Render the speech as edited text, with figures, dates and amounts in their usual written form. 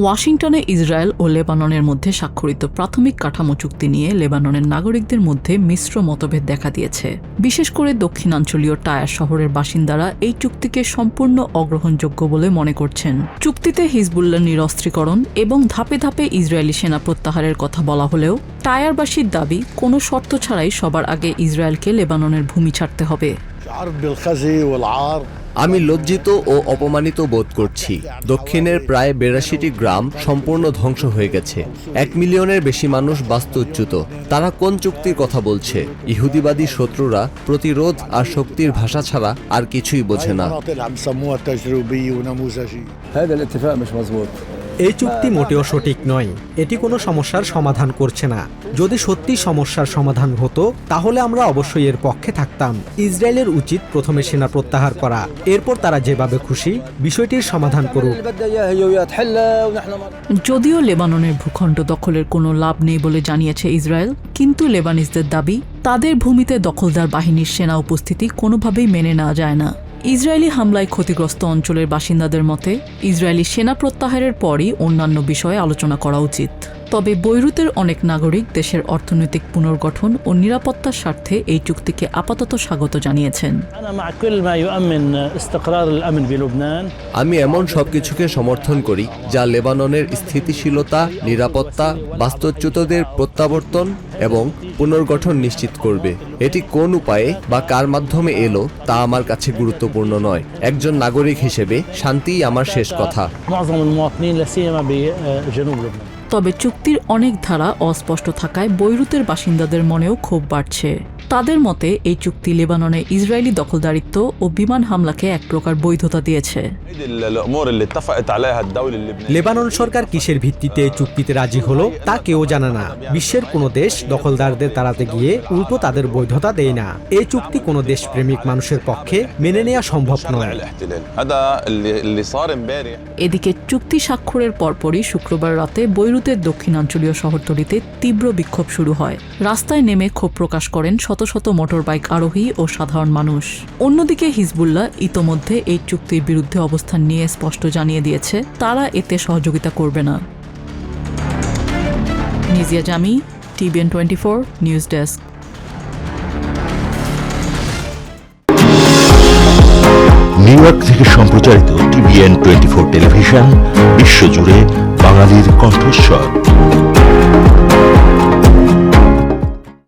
ওয়াশিংটনে ইসরায়েল ও লেবাননের মধ্যে স্বাক্ষরিত প্রাথমিক কাঠামো চুক্তি নিয়ে লেবাননের নাগরিকদের মধ্যে মিশ্র মতভেদ দেখা দিয়েছে। বিশেষ করে দক্ষিণাঞ্চলীয় টায়ার শহরের বাসিন্দারা এই চুক্তিকে সম্পূর্ণ অগ্রহণযোগ্য বলে মনে করছেন। চুক্তিতে হিজবুল্লাহ নিরস্ত্রীকরণ এবং ধাপে ধাপে ইসরায়েলি সেনা প্রত্যাহারের কথা বলা হলেও টায়ারবাসীর দাবি কোনো শর্ত ছাড়াই সবার আগে ইসরায়েলকে লেবাননের ভূমি ছাড়তে হবে। আমি লজ্জিত ও অপমানিত বোধ করছি। দক্ষিণের প্রায় ৮২টি গ্রাম সম্পূর্ণ ধ্বংস হয়ে গেছে। ১ মিলিয়নের বেশি মানুষ বাস্তুচ্যুত। তারা কোন চুক্তির কথা বলছে? ইহুদিবাদী শত্রুরা প্রতিরোধ আর শক্তির ভাষা ছাড়া আর কিছুই বোঝে না। এই চুক্তি মোটেও সঠিক নয়। এটি কোনো সমস্যার সমাধান করছে না। যদি সত্যি সমস্যার সমাধান হতো তাহলে আমরা অবশ্যই এর পক্ষে থাকতাম। ইসরায়েলের উচিত প্রথমে সেনা প্রত্যাহার করা, এরপর তারা যেভাবে খুশি বিষয়টির সমাধান করুক। যদিও লেবাননের ভূখণ্ড দখলের কোনো লাভ নেই বলে জানিয়েছে ইসরায়েল, কিন্তু লেবানিজদের দাবি তাদের ভূমিতে দখলদার বাহিনীর সেনা উপস্থিতি কোনোভাবেই মেনে নেওয়া যায় না। ইসরায়েলি হামলায় ক্ষতিগ্রস্ত অঞ্চলের বাসিন্দাদের মতে ইসরায়েলি সেনা প্রত্যাহারের পরই অন্যান্য বিষয়ে আলোচনা করা উচিত। তবে বৈরুতের অনেক নাগরিক দেশের অর্থনৈতিক পুনর্গঠন ও নিরাপত্তার স্বার্থে এই চুক্তিকে আপাতত স্বাগত জানিয়েছেন। আমি এমন সবকিছুকে সমর্থন করি যা লেবাননের স্থিতিশীলতা, নিরাপত্তা, বাস্তুচ্যুতদের প্রত্যাবর্তন এবং পুনর্গঠন নিশ্চিত করবে। এটি কোন উপায়ে বা কার মাধ্যমে এলো তা আমার কাছে গুরুত্বপূর্ণ নয়। একজন নাগরিক হিসেবে শান্তিই আমার শেষ কথা। তবে চুক্তির অনেক ধারা অস্পষ্ট থাকায় বৈরুতের বাসিন্দাদের মনেও ক্ষোভ বাড়ছে। তাদের মতে এই চুক্তি লেবাননে ইসরায়েলি দখলদারিত্ব ও বিমান হামলাকে এক প্রকার বৈধতা দিয়েছে। লেবানন সরকার কিসের ভিত্তিতে এই চুক্তিতে রাজি হলো তা কেউ জানে না। বিশ্বের কোনো দেশ দখলদারদের তাড়াতে গিয়ে উল্টো তাদের বৈধতা দেয় না। এই চুক্তি কোনো দেশপ্রেমিক মানুষের পক্ষে মেনে নেওয়া সম্ভব নয়। এদিকে চুক্তি স্বাক্ষরের পরপরই শুক্রবার রাতে বৈরুতের দক্ষিণাঞ্চলীয় শহরতলিতে তীব্র বিক্ষোভ শুরু হয়। রাস্তায় নেমে ক্ষোভ প্রকাশ করেন শত শত মোটরবাইক আরোহী ও সাধারণ মানুষ। অন্যদিকে হিজবুল্লাহ ইতোমধ্যে এই চুক্তির বিরুদ্ধে অবস্থান নিয়ে স্পষ্ট জানিয়ে দিয়েছে তারা এতে সহযোগিতা করবে না। নিজিয়া জামি, TVN 24 news desk. New York থেকে সম্প্রচারিত TVN 24 টেলিভিশন বিশ্বজুড়ে বাঙালির কণ্ঠস্বর।